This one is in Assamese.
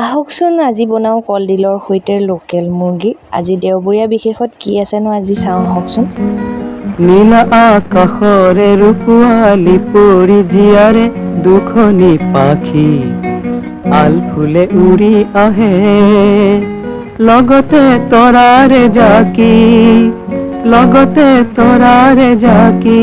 আহকচোন আজি বনাওঁ কলডিলৰ সৈতে লোকেল মুৰ্গী। আজি দেওবৰীয়া বিশেষত কি আছেনো আজি চাওঁ আহকচোন। নীলা আকাশৰে ৰূপোৱালী পৰি জীয়াৰে দুখনি পাখি আল ফুলে উৰি আহে লগতে তৰাৰে জাকি লগতে তৰাৰে জাকি